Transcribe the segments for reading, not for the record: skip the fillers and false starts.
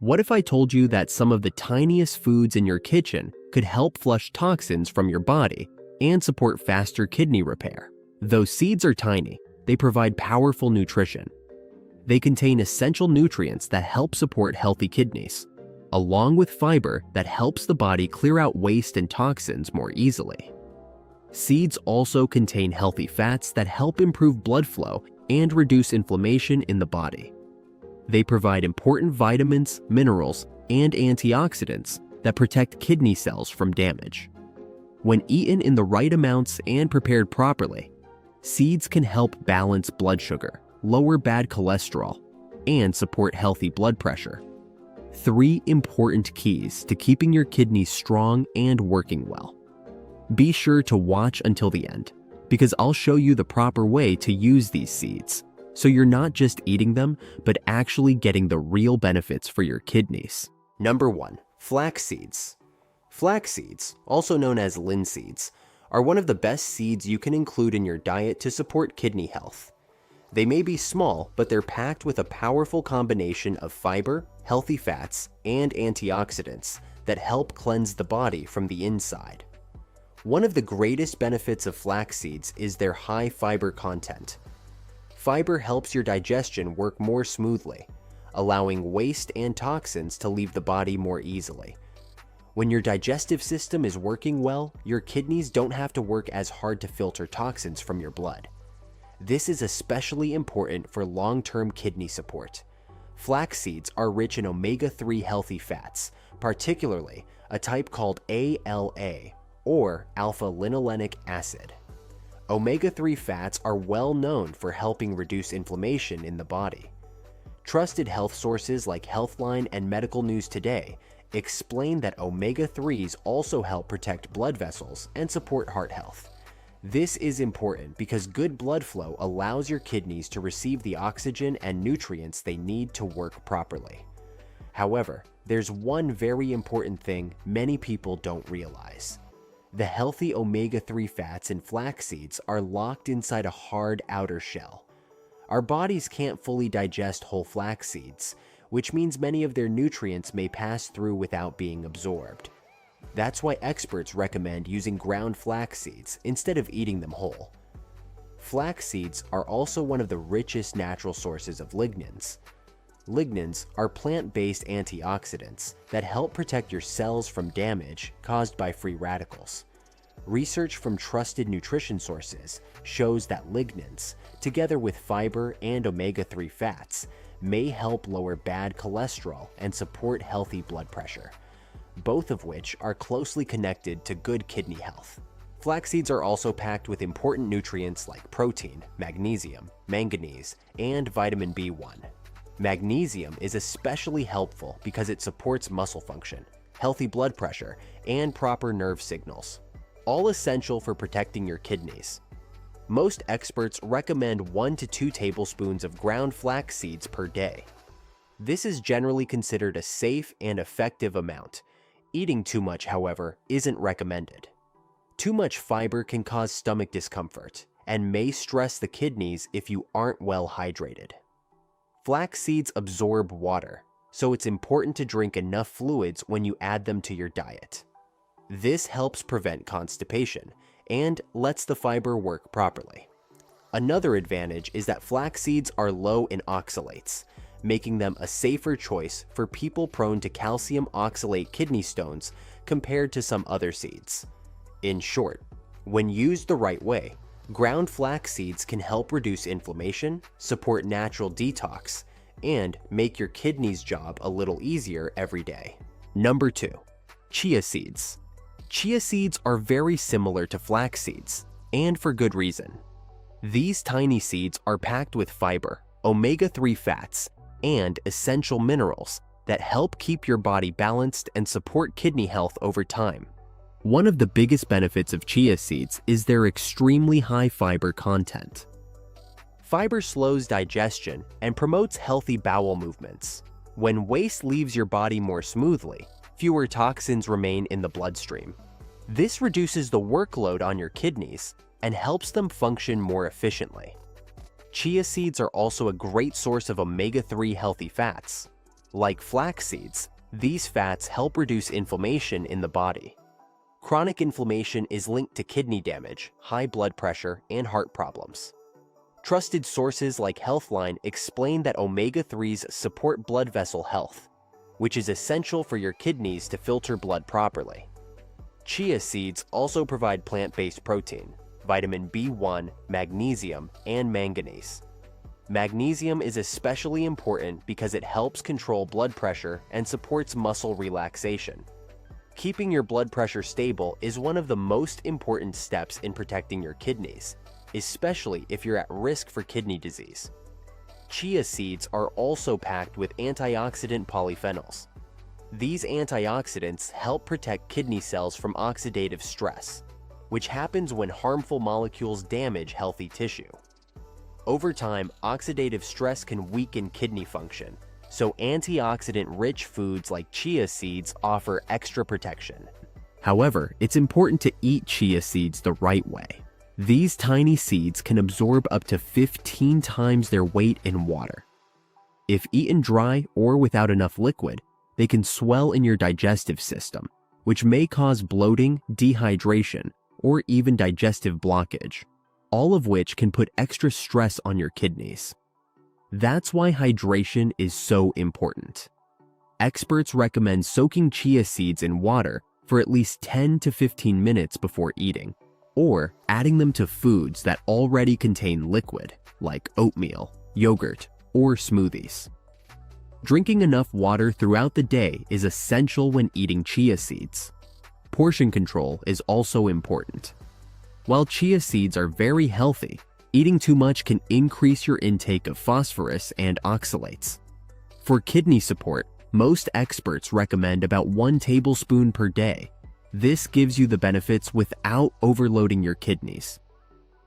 What if I told you that some of the tiniest foods in your kitchen could help flush toxins from your body and support faster kidney repair? Though seeds are tiny, they provide powerful nutrition. They contain essential nutrients that help support healthy kidneys, along with fiber that helps the body clear out waste and toxins more easily. Seeds also contain healthy fats that help improve blood flow and reduce inflammation in the body. They provide important vitamins, minerals, and antioxidants that protect kidney cells from damage. When eaten in the right amounts and prepared properly, seeds can help balance blood sugar, lower bad cholesterol, and support healthy blood pressure. 3 important keys to keeping your kidneys strong and working well. Be sure to watch until the end, because I'll show you the proper way to use these seeds, so you're not just eating them, but actually getting the real benefits for your kidneys. Number 1. Flax seeds. Flax seeds, also known as linseeds, are one of the best seeds you can include in your diet to support kidney health. They may be small, but they're packed with a powerful combination of fiber, healthy fats, and antioxidants that help cleanse the body from the inside. One of the greatest benefits of flax seeds is their high fiber content. Fiber helps your digestion work more smoothly, allowing waste and toxins to leave the body more easily. When your digestive system is working well, your kidneys don't have to work as hard to filter toxins from your blood. This is especially important for long-term kidney support. Flax seeds are rich in omega-3 healthy fats, particularly a type called ALA, or alpha-linolenic acid. Omega-3 fats are well known for helping reduce inflammation in the body. Trusted health sources like Healthline and Medical News Today explain that omega-3s also help protect blood vessels and support heart health. This is important because good blood flow allows your kidneys to receive the oxygen and nutrients they need to work properly. However, there's one very important thing many people don't realize. The healthy omega-3 fats in flax seeds are locked inside a hard outer shell. Our bodies can't fully digest whole flax seeds, which means many of their nutrients may pass through without being absorbed. That's why experts recommend using ground flax seeds instead of eating them whole. Flax seeds are also one of the richest natural sources of lignans. Lignans are plant-based antioxidants that help protect your cells from damage caused by free radicals. Research from trusted nutrition sources shows that lignans, together with fiber and omega-3 fats, may help lower bad cholesterol and support healthy blood pressure, both of which are closely connected to good kidney health. Flax seeds are also packed with important nutrients like protein, magnesium, manganese, and vitamin B1. Magnesium is especially helpful because it supports muscle function, healthy blood pressure, and proper nerve signals, all essential for protecting your kidneys. Most experts recommend 1 to 2 tablespoons of ground flax seeds per day. This is generally considered a safe and effective amount. Eating too much, however, isn't recommended. Too much fiber can cause stomach discomfort and may stress the kidneys if you aren't well hydrated. Flax seeds absorb water, so it's important to drink enough fluids when you add them to your diet. This helps prevent constipation and lets the fiber work properly. Another advantage is that flax seeds are low in oxalates, making them a safer choice for people prone to calcium oxalate kidney stones compared to some other seeds. In short, when used the right way, ground flax seeds can help reduce inflammation, support natural detox, and make your kidneys' job a little easier every day. Number 2. Chia seeds. Chia seeds are very similar to flax seeds, and for good reason. These tiny seeds are packed with fiber, omega-3 fats, and essential minerals that help keep your body balanced and support kidney health over time. One of the biggest benefits of chia seeds is their extremely high fiber content. Fiber slows digestion and promotes healthy bowel movements. When waste leaves your body more smoothly, fewer toxins remain in the bloodstream. This reduces the workload on your kidneys and helps them function more efficiently. Chia seeds are also a great source of omega-3 healthy fats. Like flax seeds, these fats help reduce inflammation in the body. Chronic inflammation is linked to kidney damage, high blood pressure, and heart problems. Trusted sources like Healthline explain that omega-3s support blood vessel health, which is essential for your kidneys to filter blood properly. Chia seeds also provide plant-based protein, vitamin B1, magnesium, and manganese. Magnesium is especially important because it helps control blood pressure and supports muscle relaxation. Keeping your blood pressure stable is one of the most important steps in protecting your kidneys, especially if you're at risk for kidney disease. Chia seeds are also packed with antioxidant polyphenols. These antioxidants help protect kidney cells from oxidative stress, which happens when harmful molecules damage healthy tissue. Over time, oxidative stress can weaken kidney function, so antioxidant-rich foods like chia seeds offer extra protection. However, it's important to eat chia seeds the right way. These tiny seeds can absorb up to 15 times their weight in water. If eaten dry or without enough liquid, they can swell in your digestive system, which may cause bloating, dehydration, or even digestive blockage, all of which can put extra stress on your kidneys. That's why hydration is so important. Experts recommend soaking chia seeds in water for at least 10 to 15 minutes before eating, or adding them to foods that already contain liquid, like oatmeal, yogurt, or smoothies. Drinking enough water throughout the day is essential when eating chia seeds. Portion control is also important. While chia seeds are very healthy, eating too much can increase your intake of phosphorus and oxalates. For kidney support, most experts recommend about 1 tablespoon per day. This gives you the benefits without overloading your kidneys.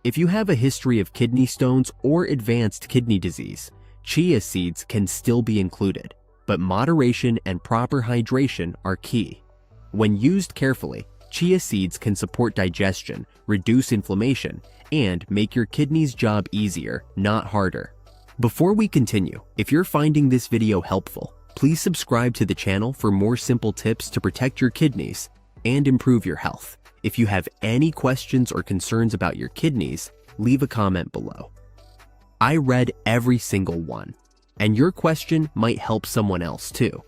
If you have a history of kidney stones or advanced kidney disease, chia seeds can still be included, but moderation and proper hydration are key. When used carefully, chia seeds can support digestion, reduce inflammation, and make your kidneys' job easier, not harder. Before we continue, if you're finding this video helpful, please subscribe to the channel for more simple tips to protect your kidneys and improve your health. If you have any questions or concerns about your kidneys, leave a comment below. I read every single one, and your question might help someone else too.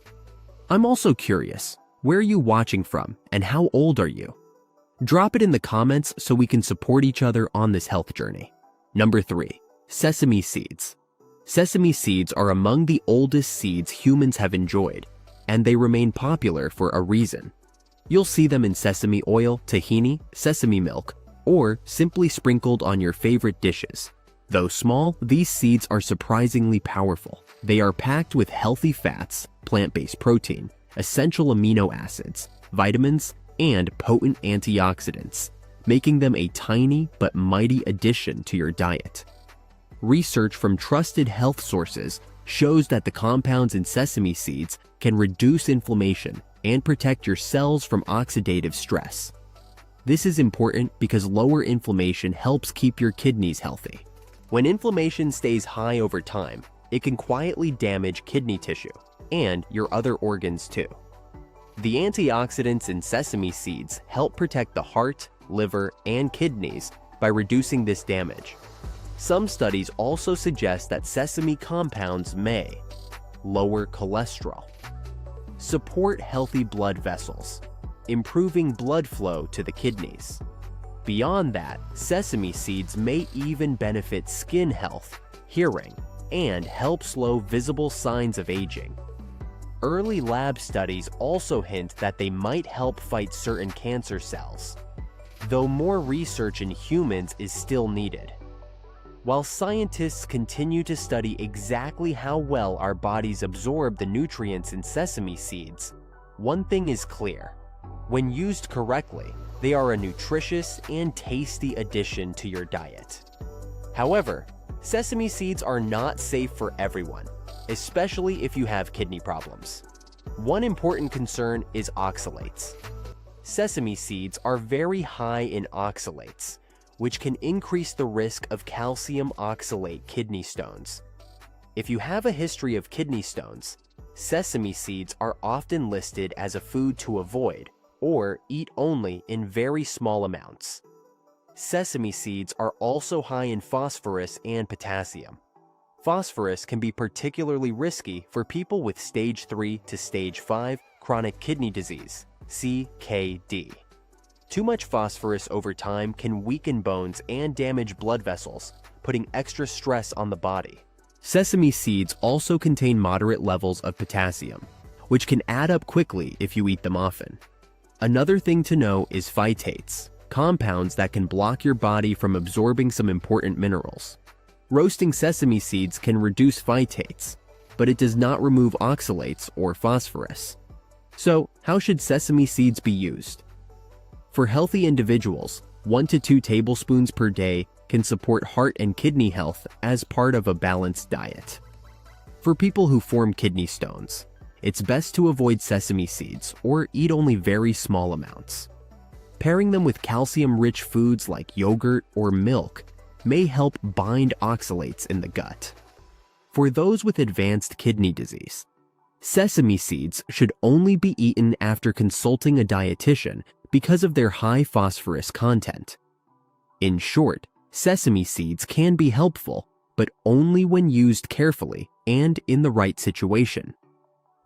I'm also curious, where are you watching from and how old are you? Drop it in the comments so we can support each other on this health journey. Number 3. Sesame seeds. Sesame seeds are among the oldest seeds humans have enjoyed, and they remain popular for a reason. You'll see them in sesame oil, tahini, sesame milk, or simply sprinkled on your favorite dishes. Though small, these seeds are surprisingly powerful. They are packed with healthy fats, plant-based protein, essential amino acids, vitamins, and potent antioxidants, making them a tiny but mighty addition to your diet. Research from trusted health sources shows that the compounds in sesame seeds can reduce inflammation and protect your cells from oxidative stress. This is important because lower inflammation helps keep your kidneys healthy. When inflammation stays high over time, it can quietly damage kidney tissue and your other organs too. The antioxidants in sesame seeds help protect the heart, liver, and kidneys by reducing this damage. Some studies also suggest that sesame compounds may lower cholesterol, support healthy blood vessels, improving blood flow to the kidneys. Beyond that, sesame seeds may even benefit skin health, hearing, and help slow visible signs of aging. Early lab studies also hint that they might help fight certain cancer cells, though more research in humans is still needed. While scientists continue to study exactly how well our bodies absorb the nutrients in sesame seeds, one thing is clear. When used correctly, they are a nutritious and tasty addition to your diet. However, sesame seeds are not safe for everyone, especially if you have kidney problems. One important concern is oxalates. Sesame seeds are very high in oxalates, which can increase the risk of calcium oxalate kidney stones. If you have a history of kidney stones, Sesame seeds are often listed as a food to avoid or eat only in very small amounts. Sesame seeds are also high in phosphorus and potassium. Phosphorus can be particularly risky for people with stage 3 to stage 5 chronic kidney disease, CKD. Too much phosphorus over time can weaken bones and damage blood vessels, putting extra stress on the body. Sesame seeds also contain moderate levels of potassium, which can add up quickly if you eat them often. Another thing to know is phytates, compounds that can block your body from absorbing some important minerals. Roasting sesame seeds can reduce phytates, but it does not remove oxalates or phosphorus. So, how should sesame seeds be used? For healthy individuals, 1 to 2 tablespoons per day can support heart and kidney health as part of a balanced diet. For people who form kidney stones, it's best to avoid sesame seeds or eat only very small amounts. Pairing them with calcium-rich foods like yogurt or milk may help bind oxalates in the gut. For those with advanced kidney disease, sesame seeds should only be eaten after consulting a dietitian because of their high phosphorus content. In short, sesame seeds can be helpful, but only when used carefully and in the right situation.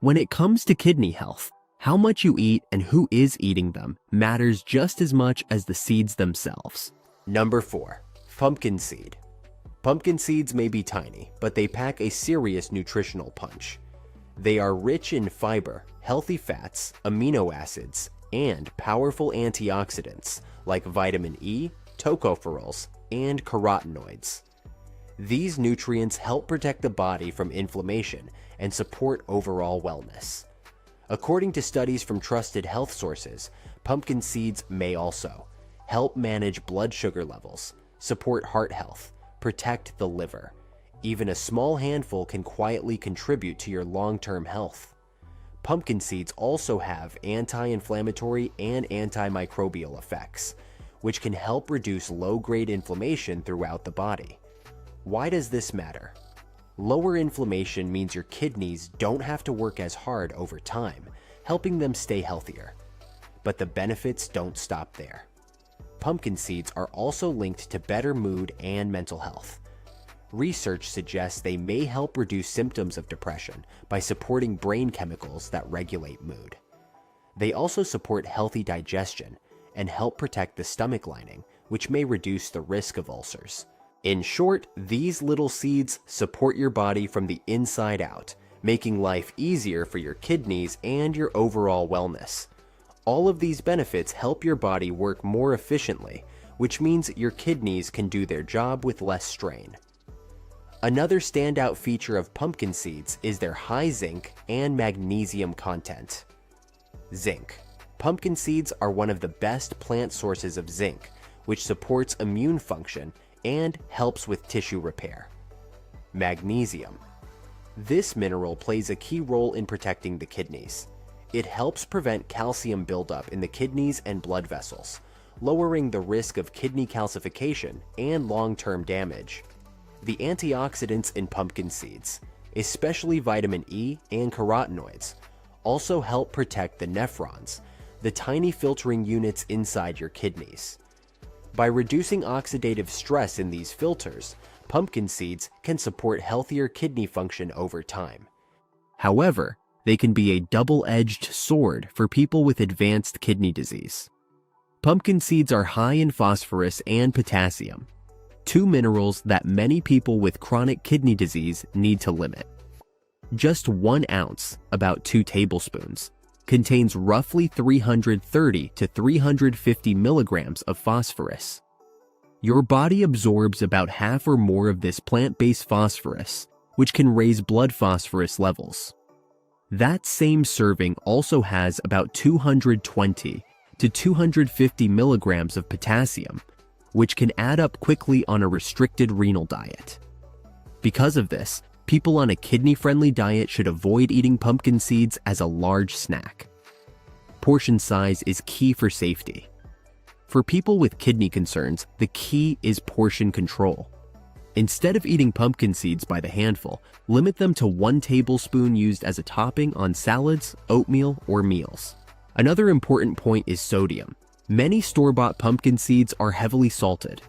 When it comes to kidney health, how much you eat and who is eating them matters just as much as the seeds themselves. Number 4. Pumpkin seed. Pumpkin seeds may be tiny, but they pack a serious nutritional punch. They are rich in fiber, healthy fats, amino acids, and powerful antioxidants like vitamin E, tocopherols, and carotenoids. These nutrients help protect the body from inflammation and support overall wellness. According to studies from trusted health sources, pumpkin seeds may also help manage blood sugar levels, support heart health, protect the liver. Even a small handful can quietly contribute to your long-term health. Pumpkin seeds also have anti-inflammatory and antimicrobial effects, which can help reduce low-grade inflammation throughout the body. Why does this matter? Lower inflammation means your kidneys don't have to work as hard over time, helping them stay healthier. But the benefits don't stop there. Pumpkin seeds are also linked to better mood and mental health. Research suggests they may help reduce symptoms of depression by supporting brain chemicals that regulate mood. They also support healthy digestion and help protect the stomach lining, which may reduce the risk of ulcers. In short, these little seeds support your body from the inside out, making life easier for your kidneys and your overall wellness. All of these benefits help your body work more efficiently, which means your kidneys can do their job with less strain. Another standout feature of pumpkin seeds is their high zinc and magnesium content. Zinc. Pumpkin seeds are one of the best plant sources of zinc, which supports immune function and helps with tissue repair. Magnesium. This mineral plays a key role in protecting the kidneys. It helps prevent calcium buildup in the kidneys and blood vessels, lowering the risk of kidney calcification and long-term damage. The antioxidants in pumpkin seeds, especially vitamin E and carotenoids, also help protect the nephrons, the tiny filtering units inside your kidneys. By reducing oxidative stress in these filters, pumpkin seeds can support healthier kidney function over time. However, they can be a double-edged sword for people with advanced kidney disease. Pumpkin seeds are high in phosphorus and potassium, two minerals that many people with chronic kidney disease need to limit. Just 1 ounce, about 2 tablespoons, contains roughly 330 to 350 milligrams of phosphorus. Your body absorbs about half or more of this plant-based phosphorus, which can raise blood phosphorus levels. That same serving also has about 220 to 250 milligrams of potassium, which can add up quickly on a restricted renal diet. Because of this, people on a kidney-friendly diet should avoid eating pumpkin seeds as a large snack. Portion size is key for safety. For people with kidney concerns, the key is portion control. Instead of eating pumpkin seeds by the handful, limit them to 1 tablespoon used as a topping on salads, oatmeal, or meals. Another important point is sodium. Many store-bought pumpkin seeds are heavily salted.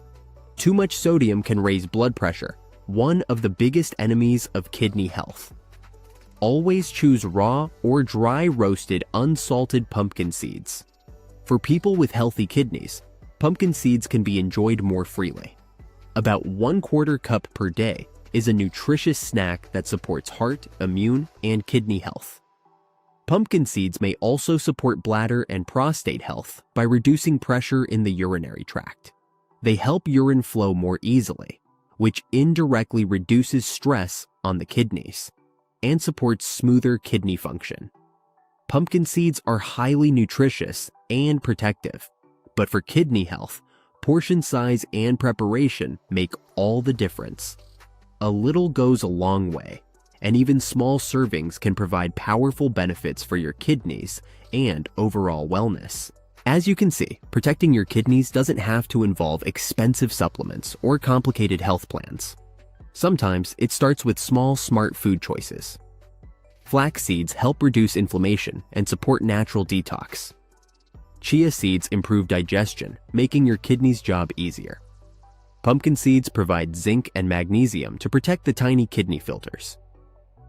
Too much sodium can raise blood pressure, one of the biggest enemies of kidney health. Always choose raw or dry roasted unsalted pumpkin seeds. For people with healthy kidneys, pumpkin seeds can be enjoyed more freely. About 1/4 cup per day is a nutritious snack that supports heart, immune, and kidney health. Pumpkin seeds may also support bladder and prostate health by reducing pressure in the urinary tract. They help urine flow more easily, which indirectly reduces stress on the kidneys and supports smoother kidney function. Pumpkin seeds are highly nutritious and protective, but for kidney health, portion size and preparation make all the difference. A little goes a long way, and even small servings can provide powerful benefits for your kidneys and overall wellness. As you can see, protecting your kidneys doesn't have to involve expensive supplements or complicated health plans. Sometimes it starts with small, smart food choices. Flax seeds help reduce inflammation and support natural detox. Chia seeds improve digestion, making your kidneys' job easier. Pumpkin seeds provide zinc and magnesium to protect the tiny kidney filters.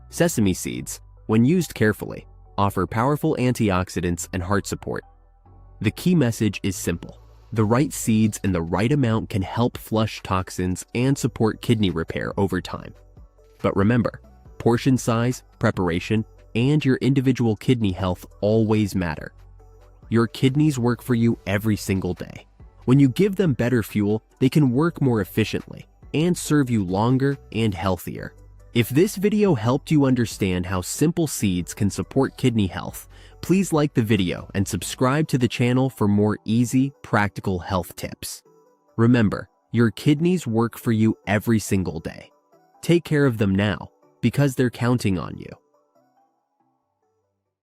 Sesame seeds, when used carefully, offer powerful antioxidants and heart support. The key message is simple. The right seeds in the right amount can help flush toxins and support kidney repair over time. But remember, portion size, preparation, and your individual kidney health always matter. Your kidneys work for you every single day. When you give them better fuel, they can work more efficiently and serve you longer and healthier. If this video helped you understand how simple seeds can support kidney health, please like the video and subscribe to the channel for more easy, practical health tips. Remember, your kidneys work for you every single day. Take care of them now, because they're counting on you.